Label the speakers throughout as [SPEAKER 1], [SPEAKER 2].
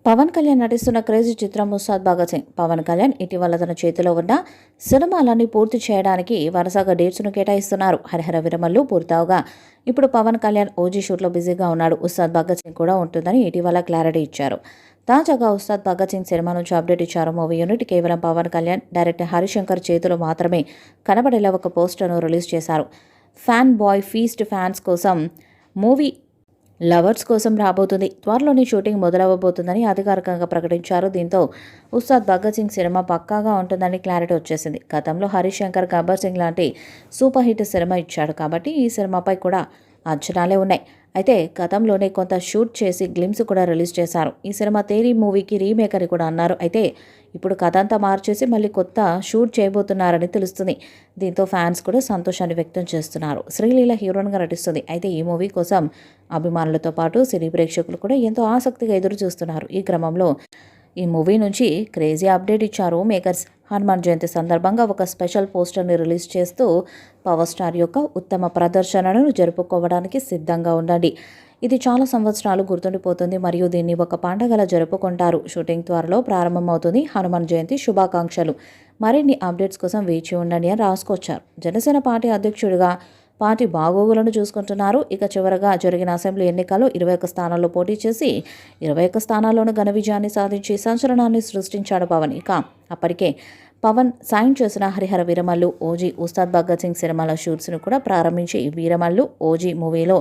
[SPEAKER 1] పవన్ కళ్యాణ్ నటిస్తున్న క్రేజీ చిత్రం ఉస్తాద్ భగత్ సింగ్. పవన్ కళ్యాణ్ ఇటీవల తన చేతిలో ఉన్న సినిమాలన్నీ పూర్తి చేయడానికి వరుసగా డేట్స్ను కేటాయిస్తున్నారు. హరిహర విరమల్లు పూర్తవుగా ఇప్పుడు పవన్ కళ్యాణ్ ఓజీ షూట్లో బిజీగా ఉన్నాడు. ఉస్తాద్ భగత్ సింగ్ కూడా ఉంటుందని ఇటీవల క్లారిటీ ఇచ్చారు. తాజాగా ఉస్తాద్ భగత్ సింగ్ సినిమా నుంచి అప్డేట్ ఇచ్చారు. మూవీ యూనిట్ కేవలం పవన్ కళ్యాణ్, డైరెక్టర్ హరిశంకర్ చేతిలో మాత్రమే కనబడేలా ఒక పోస్టర్ను రిలీజ్ చేశారు. ఫ్యాన్ బాయ్ ఫీస్ట్ ఫ్యాన్స్ కోసం, మూవీ లవర్స్ కోసం రాబోతుంది. త్వరలోనే షూటింగ్ మొదలవబోతుందని అధికారికంగా ప్రకటించారు. దీంతో ఉస్తాద్ భగత్ సింగ్ సినిమా పక్కాగా ఉంటుందని క్లారిటీ వచ్చేసింది. గతంలో హరిశంకర్ గబ్బర్ సింగ్ లాంటి సూపర్ హిట్ సినిమా ఇచ్చాడు కాబట్టి ఈ సినిమాపై కూడా అంచనాలే ఉన్నాయి. అయితే గతంలోనే కొంత షూట్ చేసి గ్లిమ్స్ కూడా రిలీజ్ చేశారు. ఈ సినిమా తేరీ మూవీకి రీమేక్ అని కూడా అన్నారు. అయితే ఇప్పుడు కథ అంతా మార్చేసి మళ్ళీ కొత్త షూట్ చేయబోతున్నారని తెలుస్తుంది. దీంతో ఫ్యాన్స్ కూడా సంతోషాన్ని వ్యక్తం చేస్తున్నారు. శ్రీలీల హీరోయిన్గా నటిస్తుంది. అయితే ఈ మూవీ కోసం అభిమానులతో పాటు సినీ ప్రేక్షకులు కూడా ఎంతో ఆసక్తిగా ఎదురు చూస్తున్నారు. ఈ క్రమంలో ఈ మూవీ నుంచి క్రేజీ అప్డేట్ ఇచ్చారు మేకర్స్. హనుమాన్ జయంతి సందర్భంగా ఒక స్పెషల్ పోస్టర్ని రిలీజ్ చేస్తూ పవర్ స్టార్ యొక్క ఉత్తమ ప్రదర్శనను జరుపుకోవడానికి సిద్ధంగా ఉండండి. ఇది చాలా సంవత్సరాలు గుర్తుండిపోతుంది మరియు దీన్ని ఒక పండగలా జరుపుకుంటారు. షూటింగ్ త్వరలో ప్రారంభమవుతుంది. హనుమాన్ జయంతి శుభాకాంక్షలు. మరిన్ని అప్డేట్స్ కోసం వేచి ఉండండి అని రాసుకొచ్చారు. జనసేన పార్టీ అధ్యక్షుడిగా పార్టీ బాగోగులను చూసుకుంటున్నారు. ఇక చివరగా జరిగిన అసెంబ్లీ ఎన్నికల్లో 21 స్థానాల్లో పోటీ చేసి 21 స్థానాల్లోనూ ఘన విజయాన్ని సాధించి సంచలనాన్ని సృష్టించాడు పవన్. ఇక అప్పటికే పవన్ సైన్ చేసిన హరిహర వీరమల్లు, ఓజీ, ఉస్తాద్ భగత్ సింగ్ సినిమాల షూట్స్ను కూడా ప్రారంభించి వీరమల్లు, ఓజీ మూవీలో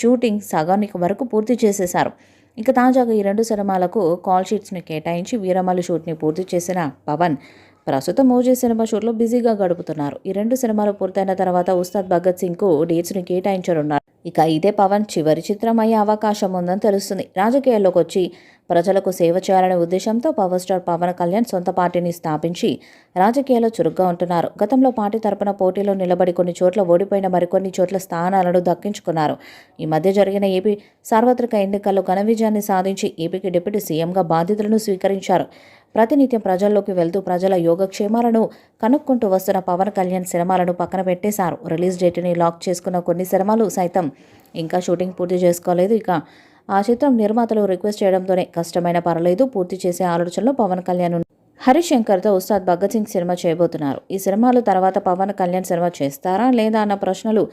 [SPEAKER 1] షూటింగ్ సగానికి వరకు పూర్తి చేసేశారు. ఇక తాజాగా ఈ రెండు సినిమాలకు కాల్ షీట్స్ని కేటాయించి వీరమల్లు షూట్ని పూర్తి చేసిన పవన్ ప్రస్తుతం ఓజీ సినిమా షూట్లో బిజీగా గడుపుతున్నారు. ఈ రెండు సినిమాలు పూర్తయిన తర్వాత ఉస్తాద్ భగత్ సింగ్కు డేట్స్ని కేటాయించనున్నారు. ఇక ఇదే పవన్ చివరి చిత్రం అయ్యే అవకాశం ఉందని తెలుస్తుంది. రాజకీయాల్లోకి వచ్చి ప్రజలకు సేవ చేయాలనే ఉద్దేశంతో పవర్ స్టార్ పవన్ కళ్యాణ్ సొంత పార్టీని స్థాపించి రాజకీయాల్లో చురుగ్గా ఉంటున్నారు. గతంలో పార్టీ తరపున పోటీలో నిలబడి కొన్ని చోట్ల ఓడిపోయిన మరికొన్ని చోట్ల స్థానాలను దక్కించుకున్నారు. ఈ మధ్య జరిగిన ఏపీ సార్వత్రిక ఎన్నికల్లో ఘన విజయాన్ని సాధించి ఏపీకి డిప్యూటీ సీఎంగా బాధ్యతలను స్వీకరించారు. ప్రతినిత్యం ప్రజల్లోకి వెళ్తూ ప్రజల యోగక్షేమాలను కనుక్కుంటూ వస్తున్న పవన్ కళ్యాణ్ సినిమాలను పక్కన పెట్టేశారు. రిలీజ్ డేట్ని లాక్ చేసుకున్న కొన్ని సినిమాలు సైతం ఇంకా షూటింగ్ పూర్తి చేసుకోలేదు. ఇక ఆ చిత్రం నిర్మాతలు రిక్వెస్ట్ చేయడంతోనే కష్టమైన పర్లేదు పూర్తి చేసే ఆలోచనలో పవన్ కళ్యాణ్ హరిశంకర్తో ఉస్తాద్ భగత్ సింగ్ సినిమా చేయబోతున్నారు. ఈ సినిమాలు తర్వాత పవన్ కళ్యాణ్ సినిమా చేస్తారా లేదా అన్న ప్రశ్నలు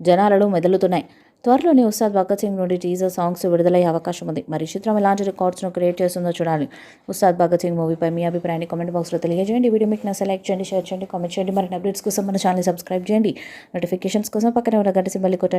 [SPEAKER 1] జనాలలో మెదులుతున్నాయి. త్వరలోనే ఉస్తాద్ భగత్ సింగ్ నుండి టీజర్ సాంగ్స్ విడుదలయ్యే అవకాశం ఉంది. మరి చిత్రం ఎలాంటి రికార్డ్స్ను క్రియేట్ చేస్తుందో చూడాలి. ఉస్తాద్ భగత్ సింగ్ మూవీపై మీ అభిప్రాయాన్ని కామెంట్ బాక్స్లో తెలియజేయండి. వీడియో మీకు నచ్చితే లైక్ చేయండి, షేర్ చేయండి, కామెంట్ చేయండి. మరిన్ని అప్డేట్స్ కోసం మన ఛానల్ సబ్స్క్రైబ్ చేయండి. నోటిఫికేషన్స్ కోసం పక్కనే ఉన్న గంట సింబల్ కొట్టండి.